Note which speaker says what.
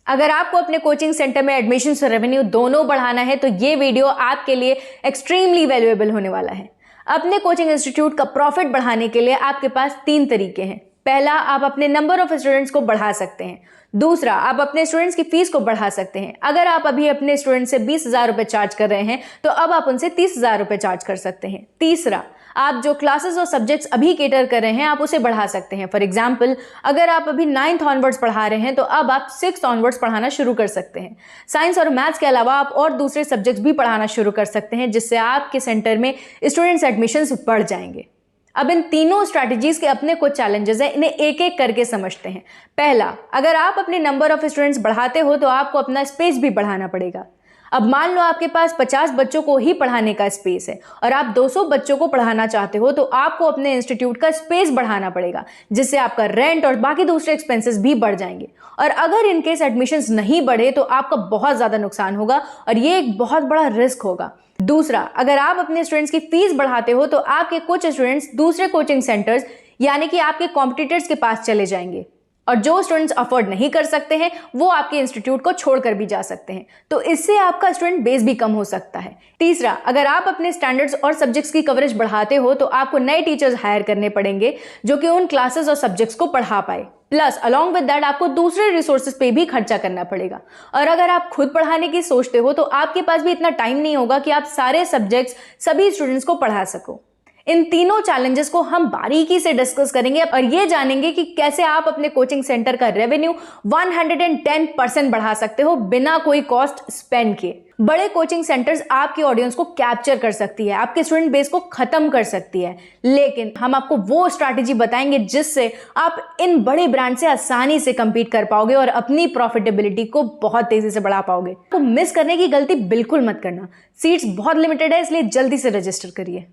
Speaker 1: अगर आपको अपने कोचिंग सेंटर में एडमिशन और रेवेन्यू दोनों बढ़ाना है तो ये वीडियो आपके लिए एक्सट्रीमली वैल्यूएबल होने वाला है। अपने कोचिंग इंस्टीट्यूट का प्रॉफिट बढ़ाने के लिए आपके पास 3 तरीके हैं। पहला, आप अपने नंबर ऑफ स्टूडेंट्स को बढ़ा सकते हैं। दूसरा, आप अपने स्टूडेंट्स की फीस को बढ़ा सकते हैं। अगर आप अभी अपने स्टूडेंट से 20,000 रुपए चार्ज कर रहे हैं तो अब आप उनसे 30,000 रुपए चार्ज कर सकते हैं। तीसरा, आप जो क्लासेस और सब्जेक्ट्स अभी केटर कर रहे हैं आप उसे बढ़ा सकते हैं। फॉर एग्जाम्पल, अगर आप अभी 9th ऑनवर्ड्स पढ़ा रहे हैं तो अब आप 6th ऑनवर्ड्स पढ़ाना शुरू कर सकते हैं। साइंस और मैथ्स के अलावा आप और दूसरे सब्जेक्ट्स भी पढ़ाना शुरू कर सकते हैं, जिससे आपके सेंटर में स्टूडेंट्स एडमिशन्स बढ़ जाएंगे। अब इन तीनों स्ट्रैटेजीज के अपने कुछ चैलेंजेस हैं, इन्हें एक एक करके समझते हैं। पहला, अगर आप अपने नंबर ऑफ स्टूडेंट्स बढ़ाते हो तो आपको अपना स्पेस भी बढ़ाना पड़ेगा। अब मान लो आपके पास 50 बच्चों को ही पढ़ाने का स्पेस है और आप 200 बच्चों को पढ़ाना चाहते हो तो आपको अपने इंस्टीट्यूट का स्पेस बढ़ाना पड़ेगा, जिससे आपका रेंट और बाकी दूसरे एक्सपेंसेस भी बढ़ जाएंगे। और अगर इनकेस एडमिशन्स नहीं बढ़े तो आपका बहुत ज़्यादा नुकसान होगा और ये एक बहुत बड़ा रिस्क होगा। दूसरा, अगर आप अपने स्टूडेंट्स की फीस बढ़ाते हो तो आपके कुछ स्टूडेंट्स दूसरे कोचिंग सेंटर्स यानी कि आपके कॉम्पिटिटर्स के पास चले जाएंगे और जो स्टूडेंट्स अफोर्ड नहीं कर सकते हैं वो आपके इंस्टीट्यूट को छोड़कर भी जा सकते हैं, तो इससे आपका स्टूडेंट बेस भी कम हो सकता है। तीसरा, अगर आप अपने स्टैंडर्ड्स और सब्जेक्ट्स की कवरेज बढ़ाते हो तो आपको नए टीचर्स हायर करने पड़ेंगे जो कि उन क्लासेस और सब्जेक्ट्स को पढ़ा पाए। प्लस अलॉन्ग विद दैट आपको दूसरे रिसोर्सेज पे भी खर्चा करना पड़ेगा। और अगर आप खुद पढ़ाने की सोचते हो तो आपके पास भी इतना टाइम नहीं होगा कि आप सारे सब्जेक्ट्स सभी स्टूडेंट्स को पढ़ा सको। इन तीनों चैलेंजेस को हम बारीकी से डिस्कस करेंगे और ये जानेंगे कि कैसे आप अपने कोचिंग सेंटर का रेवेन्यू 110% बढ़ा सकते हो बिना कोई कॉस्ट स्पेंड किए। बड़े कोचिंग सेंटर्स आपकी ऑडियंस को कैप्चर कर सकती है, आपके स्टूडेंट बेस को खत्म कर सकती है, लेकिन हम आपको वो स्ट्रैटेजी बताएंगे जिससे आप इन बड़े ब्रांड से आसानी से कंपीट कर पाओगे और अपनी प्रॉफिटेबिलिटी को बहुत तेजी से बढ़ा पाओगे। तो मिस करने की गलती बिल्कुल मत करना। सीट्स बहुत लिमिटेड है, इसलिए जल्दी से रजिस्टर करिए।